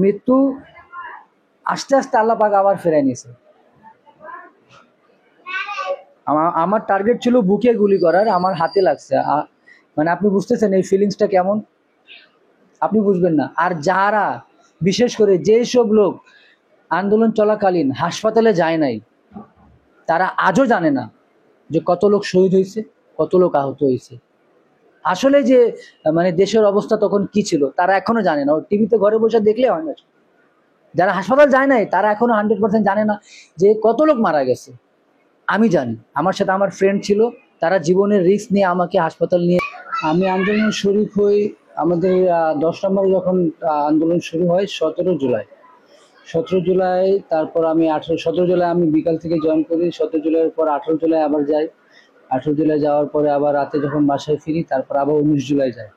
মৃত্যু আস্তে আস্তে আল্লাহ পাক আবার ফেরাই নিয়েছে। আমার টার্গেট ছিল বুকে গুলি করার, আমার হাতে লাগছে। মানে আপনি বুঝতেছেন এই ফিলিংসটা কেমন? আপনি বুঝবেন না। আর যারা বিশেষ করে যেসব লোক আন্দোলন চলাকালীন হাসপাতালে যায় নাই, তারা আজও জানে না যে কত লোক শহীদ হয়েছে, কত লোক আহত হয়েছে। আসলে যে মানে দেশের অবস্থা তখন কি ছিল তারা এখনো জানে না। টিভিতে ঘরে বসে দেখলে হয় না। যারা হাসপাতাল যায় নাই তারা এখনো 100% জানে না যে কত লোক মারা গেছে। আমি জানি, আমার সাথে আমার ফ্রেন্ড ছিল, তারা জীবনের রিস্ক নিয়ে আমাকে হাসপাতাল নিয়ে। আমি আন্দোলন শরীক হই আমাদের 10 নম্বরে যখন আন্দোলন শুরু হয় 17 জুলাই। তারপর আমি 17 জুলাই আমি বিকাল থেকে জয়েন করি। 17 জুলাইয়ের পর 18 জুলাই আবার যাই। 18 জুলাই যাওয়ার পরে আবার রাতে যখন বাসায় ফিরি, তারপর আবার 19 জুলাই যাই।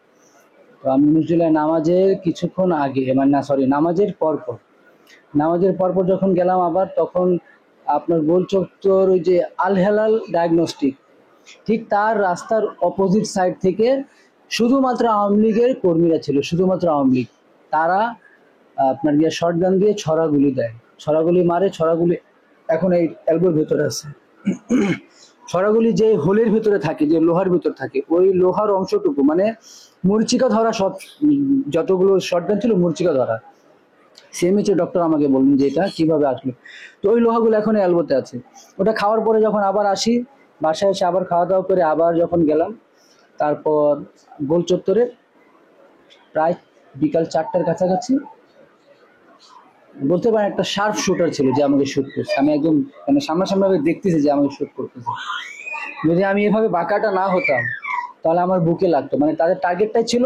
তো আমি 19 জুলাই নামাজের কিছুক্ষণ আগে, মানে না সরি, নামাজের পরপর যখন গেলাম আবার, তখন আপনার গোল চত্বর ওই যে আল হেলাল ডায়াগনস্টিক, ঠিক তার রাস্তার অপোজিট সাইড থেকে শুধুমাত্র আওয়ামী লীগের কর্মীরা ছিল, শুধুমাত্র আওয়ামী লীগ। তারা আপনার শর্ট গান দিয়ে ছড়াগুলি দেয়, ছড়াগুলি মারে। ছড়াগুলি এখন এই এলবোর ভেতরে আছে। ছড়াগুলি যে হোলের ভিতরে থাকে, যে লোহার ভিতর থাকে, ওই লোহার অংশটুকু মানে মরিচিকা ধরা, সব যতগুলো শর্ট গান ছিল মরিচিকা ধরা। সিএমএইচ এর ডক্টর আমাকে বললেন যে এটা কিভাবে আসলো। তো ওই লোহাগুলো এখন এলবোতে আছে। ওটা খাওয়ার পরে যখন আবার আসি, বাসায় এসে আবার খাওয়া দাওয়া করে আবার যখন গেলাম, তারপর গোল চত্বরে প্রায় বিকাল 4টার কাছাকাছি বলতে পারেন একটা শার্প শুটার ছিল যে আমাকে শুট করছে। আমি একদম মানে সামনাসামনি দেখতেছি যে আমাকে শুট করতেছে। যদি আমি এভাবে বাঁকাটা না হতাম তাহলে আমার বুকে লাগতো। মানে তাদের টার্গেটটাই ছিল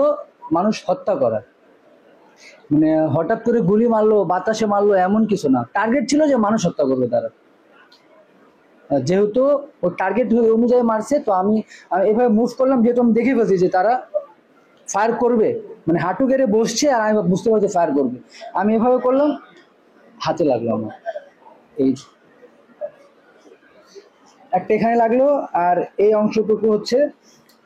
মানুষ হত্যা করার। মানে হঠাৎ করে গুলি মারলো, বাতাসে মারলো, এমন কিছু না। টার্গেট ছিল যে মানুষ হত্যা করবে তারা। যেহেতু ও টার্গেট অনুযায়ী মারছে, তো আমি এভাবে মুভ করলাম, যেহেতু আমি দেখে ফেলছি যে তারা ফায়ার করবে, মানে হাঁটু গেড়ে বসছে আর আমি বুঝতে পারছি ফায়ার করবে। আমি এভাবে করলাম, হাতে লাগলো আমার, এই একটা এখানে লাগলো, আর এই অংশটুকু হচ্ছে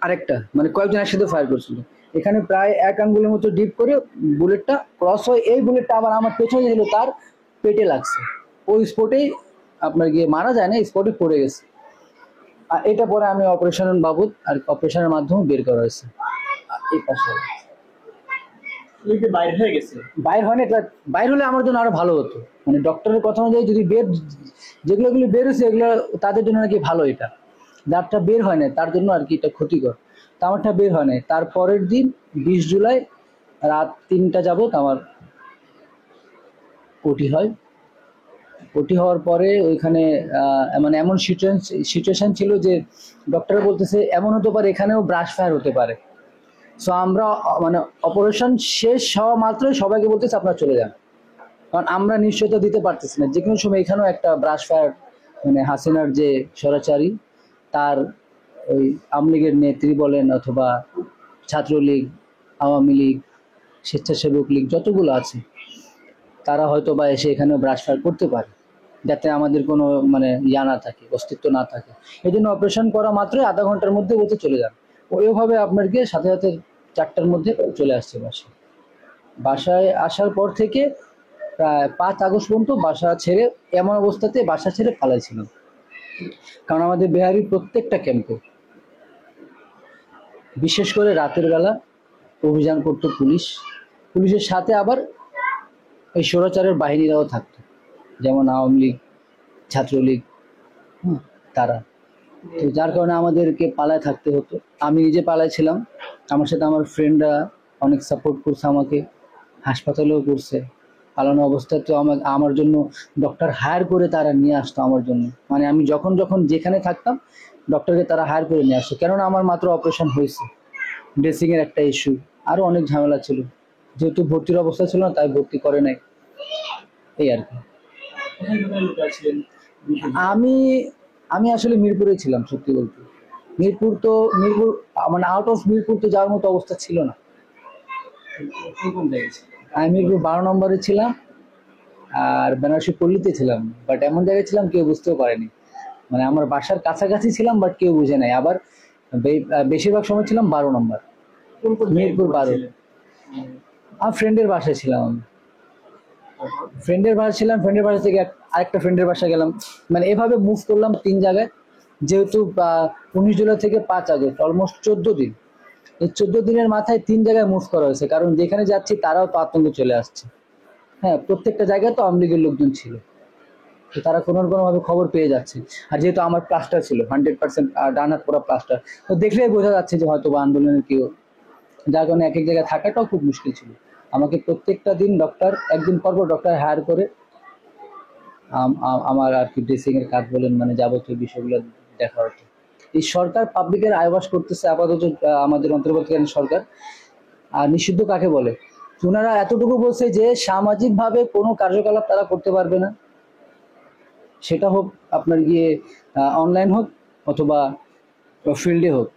আরেকটা, মানে কয়েকজন একসাথে ফায়ার করছিল। এখানে প্রায় 1 আঙ্গুলের মতো ডিপ করে বুলেটটা ক্রস হয়। এই বুলেটটা আবার আমার পেছনে ছিল, তার পেটে লাগছে। ওই স্পটেই আপনার গিয়ে মারা যায় না, স্পটে পড়ে গেছে। আর এটা পরে আমি অপারেশন বাবদ আর অপারেশনের মাধ্যমে বের করা হয়েছে। এই পাশে বাইরে হয়ে গেছে, বাইর হয় না। এটা বাইর হলে আমার জন্য আরো ভালো হতো। মানে ডক্টরের কথা অনুযায়ী যদি বের যেগুলো বের হয়েছে এগুলো তাদের জন্য নাকি ভালো। এটা যারটা বের হয় না তার জন্য আর কি এটা ক্ষতিকর। তা আমারটা বের হয় নাই। তারপরের দিন 20 জুলাই রাত 3টা যাবত আমার ওটি হয়। ওটি হওয়ার পরে ওইখানে মানে এমন সিচুয়েশন ছিল যে ডক্টর বলতেছে এমন হতে পারে এখানেও ব্রাশ ফায়ার হতে পারে। সো আমরা মানে অপারেশন শেষ হওয়া মাত্রই সবাইকে বলতেছে আপনারা চলে যান, কারণ আমরা নিশ্চয়তা দিতে পারতেছি না যে কোনো সময় এখানেও একটা ব্রাশ ফায়ার, মানে হাসিনার যে স্বৈরাচারী, তার ওই আওয়ামী লীগের নেত্রী বলেন অথবা ছাত্রলীগ, আওয়ামী লীগ, স্বেচ্ছাসেবক লীগ যতগুলো আছে, তারা হয়তো বা এসে এখানেও ব্রাশ ফায়ার করতে পারে, যাতে আমাদের কোনো মানে ইয়া না থাকে, অস্তিত্ব না থাকে। এই জন্য অপারেশন করা মাত্রই আধা ঘন্টার মধ্যে বলতে চলে যান। ওইভাবে আপনার গিয়ে সাথে সাথে 4টার মধ্যে চলে আসছে বাসায় আসার পর থেকে প্রায় 5 আগস্ট পর্যন্ত বাসা ছেড়ে, এমন অবস্থাতে বাসা ছেড়ে পালাইছিলাম। কারণ আমাদের বিহারির প্রত্যেকটা ক্যাম্পে বিশেষ করে রাতের বেলা অভিযান করতো পুলিশের সাথে আবার এই স্বৈরাচারের বাহিনীরাও থাকতো, যেমন আওয়ামী লীগ, ছাত্রলীগ, তারা। তো যার কারণে আমাদেরকে পালায় থাকতে হতো। আমি নিজে পালাইছিলাম, আমার সাথে আমার ফ্রেন্ডরা অনেক সাপোর্ট করছে, আমাকে হাসপাতালেও করছে। পালানো অবস্থায় তো আমার জন্য ডক্টর হায়ার করে তারা নিয়ে আসতো আমার জন্য। মানে আমি যখন যেখানে থাকতাম ডক্টরকে তারা হায়ার করে নিয়ে আসতো, কেননা আমার মাত্র অপারেশন হয়েছে, ড্রেসিংয়ের একটা ইস্যু, আরও অনেক ঝামেলা ছিল। যেহেতু ভর্তির অবস্থা ছিল না তাই ভর্তি করে নাই, এই আর কি। আমি আসলে মিরপুরে ছিলাম, সত্যি বলতে। মিরপুর মানে আউট অফ মিরপুর তো যাওয়ার মতো অবস্থা ছিল না। আমি মিরপুর 12 নম্বরে ছিলাম আর বেনারসি পল্লীতে ছিলাম, বাট এমন জায়গায় ছিলাম কেউ বুঝতেও পারেনি। মানে আমার বাসার কাছাকাছি ছিলাম বাট কেউ বুঝে নাই। আবার বেশিরভাগ সময় ছিলাম 12 নম্বর, মিরপুর 12। আমার ফ্রেন্ডের বাসায় ছিলাম আমি। ফ্রেন্ডের বাসা ছিলাম, ফ্রেন্ডের বাসা থেকে আরেকটা ফ্রেন্ডের বাসা গেলাম, মানে এভাবে মুভ করলাম 3 জায়গায়। যেহেতু 19 জুলাই থেকে 5 আগস্ট, অলমোস্ট 14 দিন। এই 14 দিনের মাথায় 3 জায়গায় মুভ করা হয়েছে, কারণ যেখানে যাচ্ছি তারাও তো আতঙ্ক চলে আসছে। হ্যাঁ, প্রত্যেকটা জায়গায় তো আওয়ামী লীগের লোকজন ছিল, তো তারা কোনো না কোনোভাবে খবর পেয়ে যাচ্ছে। আর যেহেতু আমার প্লাস্টার ছিল 100% ডান হাত পুরো প্লাস্টার, তো দেখলেই বোঝা যাচ্ছে যে হয়তো বা আন্দোলনের কেউ, যার কারণে এক এক জায়গায় থাকাটাও খুব মুশকিল ছিল। আমাকে প্রত্যেকটা দিন ডক্টর, একদিন পর পর ডক্টর হায়ার করে আমার আর কি ড্রেসিং এর কাজ বলেন, মানে যাবতীয় বিষয়গুলো দেখা হতো। এই সরকার পাবলিকের আয়বাস করতেছে আপাতত, আমাদের অন্তর্বর্তীকালীন সরকার। আর নিষিদ্ধ কাকে বলে? ওনারা এতটুকু বলছে যে সামাজিকভাবে কোনো কার্যকলাপ তারা করতে পারবে না, সেটা হোক আপনার গিয়ে অনলাইন হোক অথবা ফিল্ডে হোক।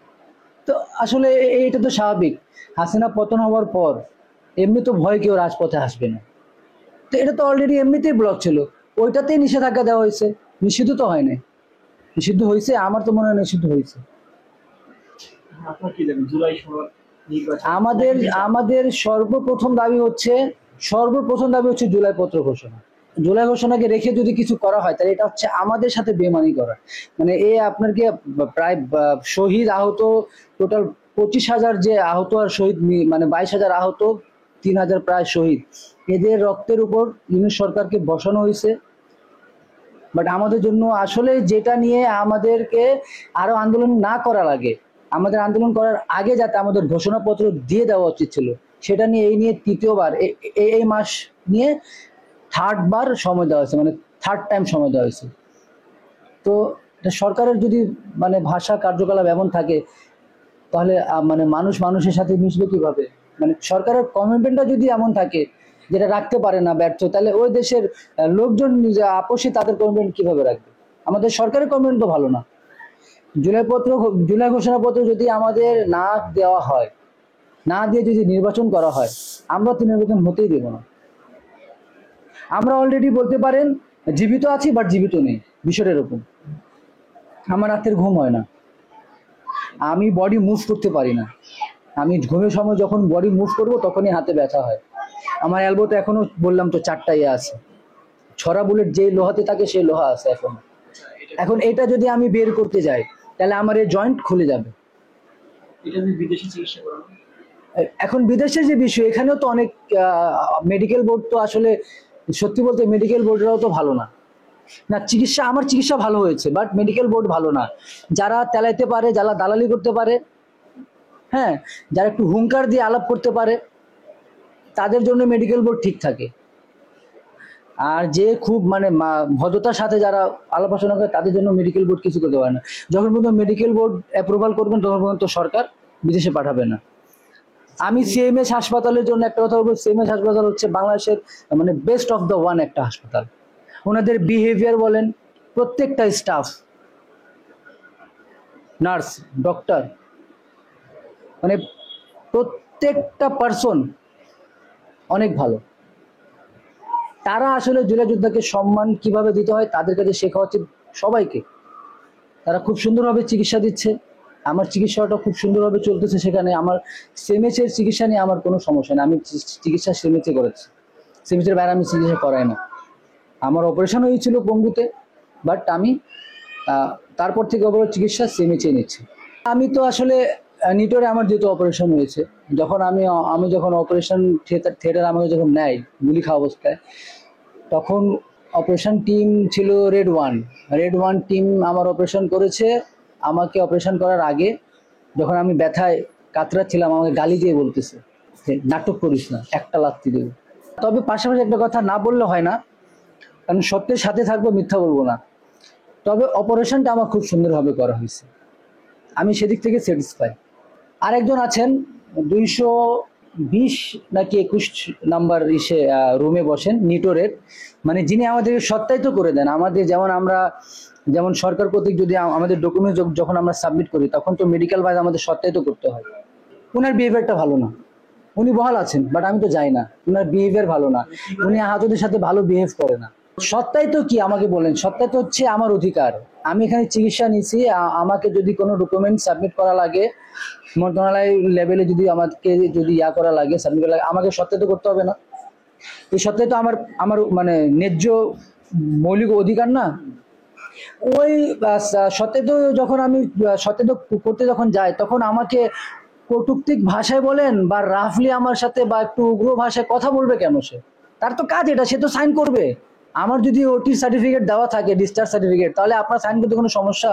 তো আসলে এটা তো স্বাভাবিক, হাসিনা পতন হওয়ার পর এমনি তো ভয় কেউ রাজপথে আসবে না, তো এটা তো অলরেডি এমনিতেই ব্লক ছিল, ওইটাতেই নিষেধাজ্ঞা দেওয়া হয়েছে। নিষিদ্ধ তো হয় নাই, নিষিদ্ধ হয়েছে, আমার তো মনে হয় নিষিদ্ধ হয়েছে। আমাদের আমাদের সর্বপ্রথম দাবি হচ্ছে জুলাই পত্র ঘোষণা। জুলাই ঘোষণাকে রেখে যদি কিছু করা হয় তাহলে এটা হচ্ছে আমাদের সাথে বেমানি করা। মানে আপনার কি প্রায় শহীদ আহত টোটাল 25,000 যে আহত আর শহীদ, মানে 22,000 আহত, 3,000 প্রায় শহীদ, এদের রক্তের উপর ইউনিট সরকারকে বসানো হয়েছে। বাট আমাদের জন্য আসলে যেটা নিয়ে আমাদেরকে আরো আন্দোলন না করা লাগে, আমাদের আন্দোলন করার আগে যাতে আমাদের ঘোষণাপত্র দিয়ে দেওয়া উচিত ছিল, সেটা নিয়ে এই নিয়ে তৃতীয়বার এই মাস নিয়ে থার্ড বার সময় দেওয়া হয়েছে, মানে থার্ড টাইম সময় দেওয়া হয়েছে। তো সরকারের যদি মানে ভাষা কার্যকলাপ এমন থাকে তাহলে মানে মানুষ মানুষের সাথে মিশবে কিভাবে? মানে সরকারের কমিটমেন্টটা যদি এমন থাকে যেটা রাখতে পারে না, ব্যর্থ, তাহলে ওই দেশের লোকজন নিজে আপোষে তাদের কমিটমেন্ট কিভাবে রাখবে? আমাদের সরকারের কমিটমেন্ট তো ভালো না। জুলাই ঘোষণাপত্র যদি আমাদের না দেওয়া হয়, না দিয়ে যদি নির্বাচন করা হয়, আমরা তো নির্বাচন হতেই দেব না। আমরা অলরেডি বলতে পারেন জীবিত আছি, বাট জীবিত নেই, বিষয়টা এরকম। আমার রাতের ঘুম হয় না, আমি বডি মুভ করতে পারি না। আমি ঘুমের সময় যখন বডি মুভ করবো তখনই হাতে ব্যথা হয়। আমার এলবোতে এখনো বললাম তো 4টা ইয়ে আছে, ছড়া বুলেট যে লোহাতে থাকে সেই লোহা আছে এখন এটা যদি আমি বের করতে যাই তাহলে আমার এই জয়েন্ট খুলে যাবে। এখন বিদেশের যে বিষয়, এখানেও তো অনেক মেডিকেল বোর্ড তো আসলে সত্যি বলতে মেডিকেল বোর্ডরাও তো ভালো না। না, আমার চিকিৎসা ভালো হয়েছে, বাট মেডিকেল বোর্ড ভালো না। যারা তেলাইতে পারে, যারা দালালি করতে পারে, হ্যাঁ, যারা একটু হুঙ্কার দিয়ে আলাপ করতে পারে, তাদের জন্য মেডিকেল বোর্ড ঠিক থাকে। আর যে খুব মানে ভদ্রতার সাথে যারা আলাপ আলোচনা করে তাদের জন্য মেডিকেল বোর্ড কিছু করতে পারে না। যখন পর্যন্ত মেডিকেল বোর্ড অ্যাপ্রুভাল করবেন তখন পর্যন্ত সরকার বিদেশে পাঠাবে না। আমি সিএমএস হাসপাতালের জন্য একটা কথা বলবো, সিএমএস হাসপাতাল হচ্ছে বাংলাদেশের মানে বেস্ট অফ দ্য ওয়ান একটা হাসপাতাল। ওনাদের বিহেভিয়ার বলেন, প্রত্যেকটা স্টাফ, নার্স, ডক্টর, মানে প্রত্যেকটা পার্সন অনেক ভালো। তারা আসলে জুলাই যোদ্ধাকে সম্মান কিভাবে দিতে হয় তাদের কাছে শেখা উচিত সবাইকে। তারা খুব সুন্দরভাবে চিকিৎসা দিচ্ছে, আমার চিকিৎসাটা খুব সুন্দরভাবে চলতেছে সেখানে। আমার সিএমএইচ এর চিকিৎসা নিয়ে আমার কোনো সমস্যা নেই, আমি চিকিৎসা সিএমএইচ করেছি, সিএমএইচ এর বাইরে আমি চিকিৎসা করাই না। আমার অপারেশন হয়েছিল পঙ্গুতে, বাট আমি তারপর থেকে ওভারঅল চিকিৎসা সিএমএইচ নিচ্ছি। আমি তো আসলে নিটোরে আমার যেহেতু অপারেশন হয়েছে, যখন আমি যখন অপারেশন থিয়েটার আমাকে যখন নেয় গুলি খাওয়া অবস্থায়, তখন অপারেশন টিম ছিল রেড ওয়ান টিম আমার অপারেশন করেছে। আমাকে অপারেশন করার আগে যখন আমি ব্যথায় কাতরাচ্ছিলাম, আমাকে গালি দিয়ে বলতেছে নাটক করিস না, একটা লাথি দেব। তবে পাশাপাশি একটা কথা না বললে হয় না, কারণ সত্যের সাথে থাকবো, মিথ্যা বলবো না। তবে অপারেশনটা আমার খুব সুন্দরভাবে করা হয়েছে, আমি সেদিক থেকে স্যাটিসফাই। আরেকজন আছেন 220 নাকি 21 নাম্বার রুমে বসেন নিটোরের, মানে যিনি আমাদেরকে সত্যায়িত করে দেন। আমাদের যেমন সরকার কর্তৃক যদি আমাদের ডকুমেন্ট যখন আমরা সাবমিট করি তখন তো মেডিকেল ভাইজ আমাদের সত্যায়িত করতে হয়। ওনার বিহেভিয়ারটা ভালো না, উনি বহাল আছেন বাট আমি তো যাই না, ওনার বিহেভিয়ার ভালো না, উনি আহতদের সাথে ভালো বিহেভ করে না। সত্যায়িত কি আমাকে বলেন? সত্যায়িত হচ্ছে আমার অধিকার, আমি এখানে চিকিৎসা নিয়েছি, আমাকে যদি কোনো ডকুমেন্ট সাবমিট করা লাগে, মন্ত্রণালয় লেভেলে যদি আমাকে করা লাগে, সাবমিট করা লাগে, আমাকে সত্যায়িত করতে হবে না? এই সত্ত্বে তো আমার আমার মানে ন্যায্য মৌলিক অধিকার না। ওই সত্ত্বে তো যখন আমি সত্ত্বে তো করতে যখন যাই তখন আমাকে কটূক্তিক ভাষায় বলেন বা রাফলি আমার সাথে বা একটু উগ্র ভাষায় কথা বলবে কেন? সে তার তো কাজ এটা, সে তো সাইন করবে। আমার যদি ওটি সার্টিফিকেট দেওয়া থাকে, ডিসচার্জ সার্টিফিকেট, তাহলে আপনার সাইন করতে কোনো সমস্যা?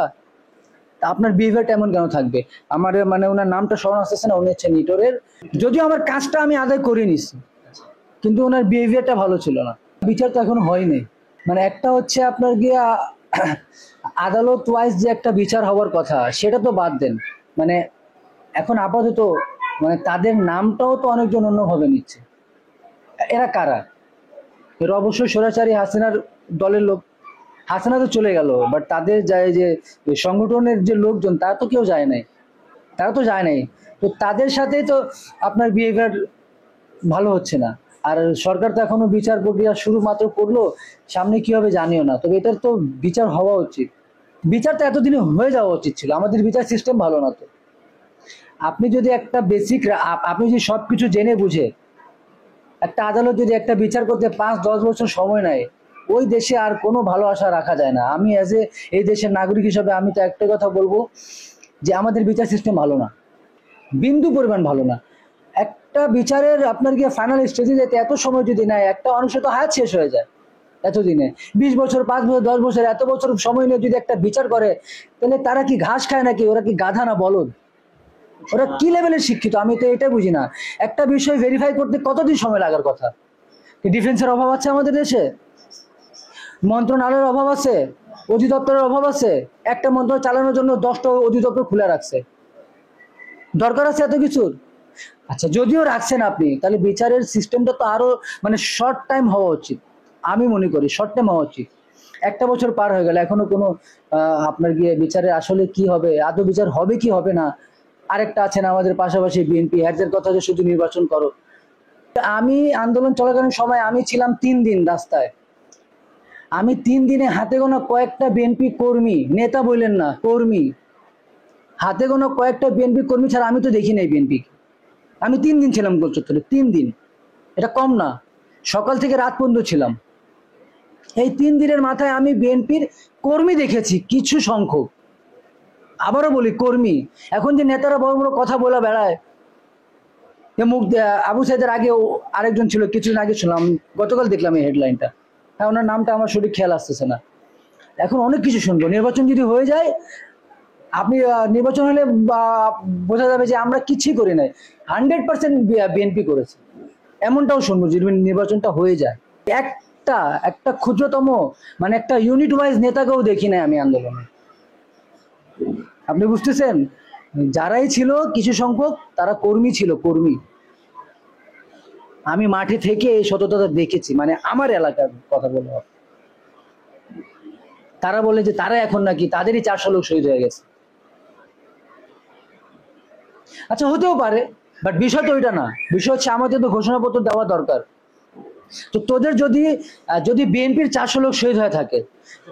তা আপনার বিহেভিয়ারটা এমন কেন থাকবে? আমার মানে ওনার নামটা স্মরণ আসতেছে না, উনি হচ্ছে নিটোরের। যদিও আমার কাজটা আমি আদায় করে নিছি, কিন্তু ওনার বিহেভিয়ারটা ভালো ছিল না। বিচার তো এখনো হয়নি। মানে একটা হচ্ছে আপনার গিয়ে আদালত ওয়াইজ যে একটা বিচার হওয়ার কথা সেটা তো বাদ দেন। মানে এখন আপাতত মানে তাদের নামটাও তো অনেকজন অন্যভাবে নিচ্ছে। এরা কারা? এরা অবশ্যই স্বৈরাচারী হাসিনার দলের লোক। হাসিনা তো চলে গেল, বাট তাদের যায় যে সংগঠনের যে লোকজন তারা তো কেউ যায় নাই, তারা তো যায় নাই। তো তাদের সাথেই তো আপনার বিহেভিয়ার ভালো হচ্ছে না। আর সরকার তো এখনো বিচার প্রক্রিয়া শুরু মাত্র করলো, সামনে কি হবে জানিও না। তবে এটার তো বিচার হওয়া উচিত। বিচার তো এতদিনে হয়ে যাওয়া উচিত ছিল। আমাদের বিচার সিস্টেম ভালো না তো। আপনি যদি একটা বেসিক, আপনি যদি সবকিছু জেনে বুঝে একটা আদালত যদি একটা বিচার করতে 5-10 বছর সময় নেয়, ওই দেশে আর কোনো ভালো আশা রাখা যায় না। আমি এজ এ এই দেশের নাগরিক হিসাবে আমি তো একটা কথা বলবো যে আমাদের বিচার সিস্টেম ভালো না, বিন্দু পরিমাণ ভালো না। একটা বিচারের আপনার গিয়ে ফাইনাল স্টেজে যেতে এত সময় যদি নেয়, একটা মানুষের তো হায়াত শেষ হয়ে যায় এতদিনে। 20 বছর, 5 বছর, 10 বছর, এত বছর সময় নিয়ে যদি একটা বিচার করে, তাহলে তারা কি ঘাস খায় নাকি? ওরা কি গাধা না বলদ? ওরা কি লেভেলের শিক্ষিত আমি তো এটা বুঝি না। একটা বিষয় ভেরিফাই করতে কতদিন সময় লাগার কথা? ডিফেন্সের অভাব আছে আমাদের দেশে? মন্ত্রণালয়ের অভাব আছে? অধিদপ্তরের অভাব আছে? একটা মন্ত্রণালয় চালানোর জন্য 10টা অধিদপ্তর খুলে রাখছে। দরকার আছে এত কিছুর? আচ্ছা, যদিও রাখছেন আপনি, তাহলে বিচারের সিস্টেমটা তো আরো মানে শর্ট টাইম হওয়া উচিত। আমি মনে করি শর্ট টাইম হওয়া উচিত। একটা বছর পার হয়ে গেল, এখনো কোনো আপনার গিয়ে বিচারে আসলে কি হবে, আদৌ বিচার হবে কি হবে না। আরেকটা আছেন আমাদের পাশাপাশি বিএনপি, হ্যাজের কথা যে শুধু নির্বাচন করো। আমি আন্দোলন চলাকালীন সময় আমি ছিলাম 3 দিন রাস্তায়। আমি 3 দিনে হাতে গোনা কয়েকটা বিএনপি কর্মী, নেতা বললেন না, কর্মী, হাতে গোনা কয়েকটা বিএনপি কর্মী ছাড়া আমি তো দেখি নাই বিএনপি। আমি 3 দিন ছিলাম গোলচত্বরে, 3 দিন। এটা কম না, সকাল থেকে রাত পর্যন্ত ছিলাম। এই 3 দিনের মাথায় আমি বিএনপির কর্মী দেখেছি কিছু সংখ্যক। আবারও বলি কর্মী। এখন যে নেতারা বড় বড় কথা বলে বেড়ায়, মুখ আবু সাইদের আগে আরেকজন ছিল, কিছুদিন আগে শুনলাম, গতকাল দেখলাম এই হেডলাইনটা। হ্যাঁ, ওনার নামটা আমার সঠিক খেয়াল আসতেছে না। এখন অনেক কিছু শুনবো। নির্বাচন যদি হয়ে যায়, আপনি নির্বাচন হলে বোঝা যাবে যে আমরা কিছুই করি নাই, 100% বিএনপি করেছে, এমনটাও শুনবো যদি নির্বাচনটা হয়ে যায়। একটা একটা ক্ষুদ্রতম মানে একটা ইউনিট ওয়াইজ নেতাকেও দেখি নাই আমি আন্দোলনে। আপনি বুঝতেছেন? যারাই ছিল কিছু সংখ্যক, তারা কর্মী ছিল, কর্মী। আমি মাঠে থেকে এই সততা দেখেছি, মানে আমার এলাকার কথা বলবো। তারা বলে যে তারা এখন নাকি তাদেরই 400 লোক শহীদ হয়ে গেছে। আচ্ছা, হতেও পারে, বাট বিষয় তো ওইটা না। বিষয় হচ্ছে আমাদের তো ঘোষণাপত্র দেওয়া দরকার। তো তোদের যদি যদি বিএনপির 400 লোক শহীদ হয়ে থাকে,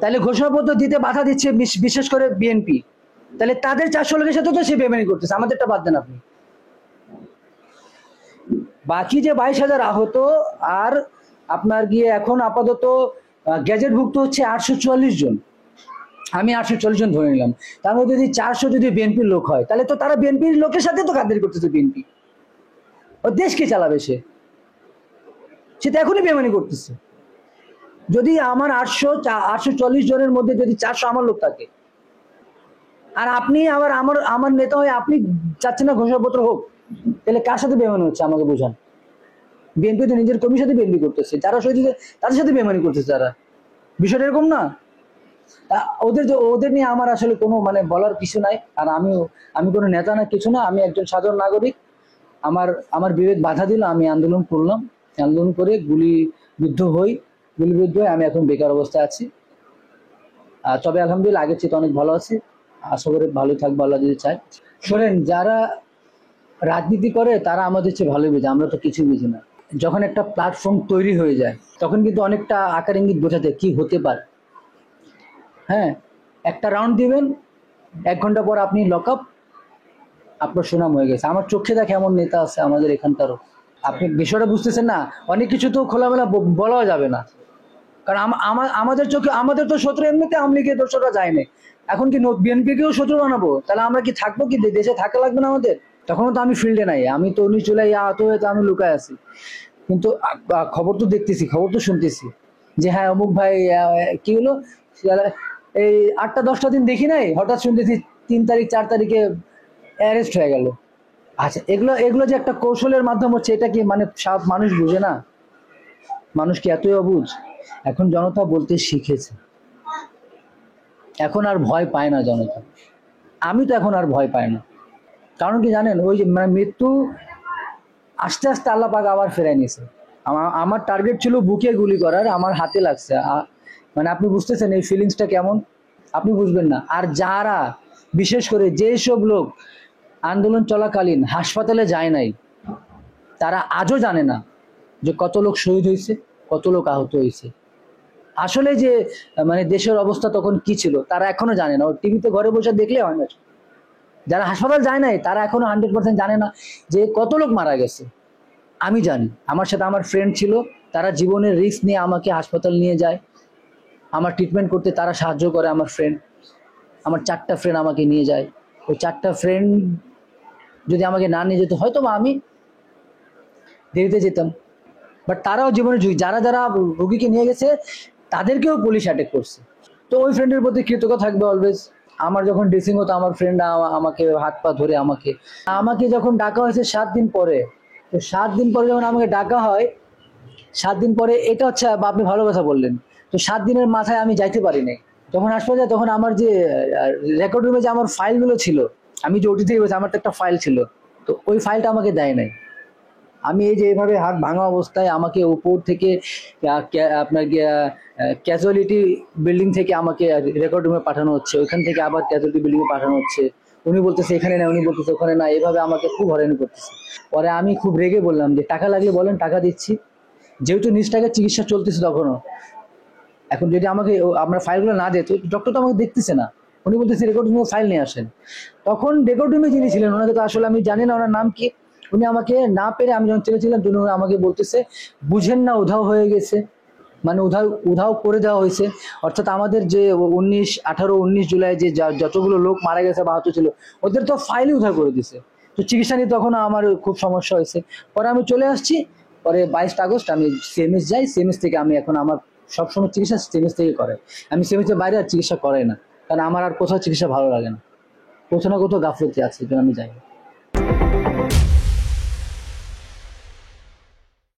তাহলে ঘোষণাপত্র দিতে বাধা দিচ্ছে বিশেষ করে বিএনপি। তাহলে তাদের 400 লোকের সাথে তো সে বেমানি করতেছে, আমাদেরটা বাদ দেন আপনি। বাকি যে 22,000 আহত, আর আপনার গিয়ে এখন আপাতত গ্যাজেটভুক্ত হচ্ছে 844 জন। আমি 840 জন ধরে নিলাম। তার মধ্যে যদি 400 যদি বিএনপির লোক হয়, তাহলে তো তারা বিএনপির লোকের সাথে তো গাদ্দারি করতেছে। বিএনপি ও দেশ কে চালাবে? সে তো এখনই বেমানি করতেছে। যদি আমার 840 জনের মধ্যে যদি 400 আমার লোক থাকে, আর আপনি আবার আমার আমার নেতা হয়ে আপনি চাচ্ছেন না ঘোষণাপত্র হোক, তাহলে কার সাথে বেমানি হচ্ছে আমাকে বোঝান। বিএনপি তো নিজের কর্মীর সাথে বেমানি করতেছে, যারা শহীদ তাদের সাথে বেমানি করতেছে তারা। বিষয়টা এরকম না? ওদের নিয়ে আমার আসলে কোনো মানে বলার কিছু নাই। আর আমি কোনো নেতা না, কিছু না। আমি একজন সাধারণ নাগরিক। আমার আমার বিবেক বাধা দিল, আমি আন্দোলন করলাম। আন্দোলন করে গুলিবিদ্ধ হয়ে আমি এখন বেকার অবস্থায় আছি। তবে আলহামদুলিল্লাহ আগের চেয়ে অনেক ভালো আছি। আশা করি ভালোই থাকবো, আল্লাহ যদি চায়। শোনেন, যারা রাজনীতি করে তারা আমাদের চেয়ে ভালোই বোঝে, আমরা তো কিছুই বুঝি না। যখন একটা প্ল্যাটফর্ম তৈরি হয়ে যায়, তখন কিন্তু অনেকটা আকার ইঙ্গিত বোঝা যায় কি হতে পারে। হ্যাঁ, একটা রাউন্ড দিবেন, 1 ঘন্টা পর আপনি লক আপ, আপনার সুনাম হয়ে গেছে। আমার চোখে দেখে এমন নেতা আছে আমাদের এখানকারও। আপনি বিষয়টা বুঝতেছেন না, অনেক কিছু তো খোলামেলা বলাও যাবে না, কারণ আমাদের চোখে আমাদের তো শত্রু এমনিতে আওয়ামী লীগের দোষরা যায় না, এখন কি বিএনপি কেও শত্রু বানাবো? তাহলে আমরা কি থাকবো, কি দেশে থাকা লাগবে না আমাদের? তখনও তো আমি ফিল্ডে নাই, আমি তো 19 জুলাই আহত হয়ে তো আমি লুকায় আছি, কিন্তু খবর তো দেখতেছি, খবর তো শুনতেছি যে হ্যাঁ অমুক ভাই কি হলো, এই 8টা 10টা দিন দেখি নাই, হঠাৎ শুনতেছি 3 তারিখ 4 তারিখে অ্যারেস্ট হয়ে গেল। আচ্ছা, এগুলো এগুলো যে একটা কৌশলের মাধ্যম হচ্ছে, এটা কি মানে সব মানুষ বুঝে না? মানুষ কি এতই অবুঝ? এখন জনতা বলতে শিখেছে, এখন আর ভয় পায় না জনতা। আমি তো এখন আর ভয় পাই না, কারণ কি জানেন, ওই যে মানে মৃত্যু আস্তে আস্তে আল্লাহ পাক আবার ফেরাই নিয়েছে। আমার টার্গেট ছিল বুকে গুলি করার, আমার হাতে লাগছে। মানে আপনি বুঝতেছেন এই ফিলিংসটা কেমন? আপনি বুঝবেন না। আর যারা বিশেষ করে যেসব লোক আন্দোলন চলাকালীন হাসপাতালে যায় নাই, তারা আজও জানে না যে কত লোক শহীদ হয়েছে, কত লোক আহত হয়েছে। আসলে যে মানে দেশের অবস্থা তখন কি ছিল তারা এখনো জানে না, ওর টিভিতে ঘরে বসে দেখলে হয় না। যারা হাসপাতাল যায় নাই তারা এখনো 100% জানে না যে কত লোক মারা গেছে। আমি জানি, আমার সাথে আমার ফ্রেন্ড ছিল, তারা জীবনের রিস্ক নিয়ে আমাকে হাসপাতাল নিয়ে যায়, আমার ট্রিটমেন্ট করতে তারা সাহায্য করে। আমার ফ্রেন্ড, আমার 4টা ফ্রেন্ড আমাকে নিয়ে যায়। ওই 4টা ফ্রেন্ড যদি আমাকে না নিয়ে যেত হয়তো বা আমি দেরিতে যেতাম। বাট তারাও জীবনে ঝুঁকি, যারা যারা রুগীকে নিয়ে গেছে তাদেরকেও পুলিশ অ্যাটাক করছে। তো ওই ফ্রেন্ডের প্রতি কৃতজ্ঞ থাকবে অলওয়েজ। আমার যখন ড্রেসিং হতো, আমার ফ্রেন্ড আমাকে হাত পা ধরে আমাকে আমাকে যখন ডাকা হয়েছে 7 দিন পরে, তো 7 দিন পরে যখন আমাকে ডাকা হয়, 7 দিন পরে, এটা হচ্ছে আপনি ভালো কথা বললেন, তো 7 দিনের মাথায় আমি যাইতে পারি নাই। যখন হাসপাতালে, তখন আমার যে রেকর্ড রুমে যে আমার ফাইলগুলো ছিল, আমি যে ওটি থেকে আমার তো একটা ফাইল ছিল, তো ওই ফাইলটা আমাকে দেয় নাই। আমি এই যে এভাবে হাত ভাঙা অবস্থায় আমাকে উপর থেকে আপনার ক্যাজুয়ালিটি বিল্ডিং থেকে আমাকে রেকর্ড রুমে পাঠানো হচ্ছে, ওইখান থেকে আবার ক্যাজুয়ালিটি বিল্ডিং এ পাঠানো হচ্ছে। উনি বলতেছে এখানে না, উনি বলতেছে ওখানে না, এভাবে আমাকে খুব হয়রানি করতেছে। পরে আমি খুব রেগে বললাম যে টাকা লাগলে বলেন, টাকা দিচ্ছি, যেহেতু নিজ টাকার চিকিৎসা চলতেছে তখনও। এখন যদি আমাকে আপনার ফাইলগুলো না দিত, ডক্টর তো আমাকে দেখতেছে না, উনি বলতেছে রেকর্ড রুমে ফাইল নিয়ে আসেন। তখন রেকর্ড রুমে যিনি ছিলেন, ওনাকে তো আসলে আমি জানি না ওনার নাম কি, উনি আমাকে না পেরে, আমি যখন চেয়েছিলাম উনি আমাকে বলতেছে বুঝেন না, উধাও হয়ে গেছে, মানে উধাও উধাও করে দেওয়া হয়েছে। অর্থাৎ আমাদের যে 19 জুলাই যে যতগুলো লোক মারা গেছে বা আহত ছিল, ওদের তো ফাইলই উধাও করে দিছে। তো চিকিৎসা নিয়ে তখন আমার খুব সমস্যা হয়েছে। পরে আমি চলে আসছি, পরে 22 আগস্ট আমি সিএমএস যাই, সিএমএস থেকে আমি এখন আমার সবসময় চিকিৎসা সিএমএস থেকে করে। আমি সিএমএস এর বাইরে আর চিকিৎসা করাই না, কারণ আমার আর কোথাও চিকিৎসা ভালো লাগে না, কোথাও না কোথাও গাফলতি আছে, আমি যাই।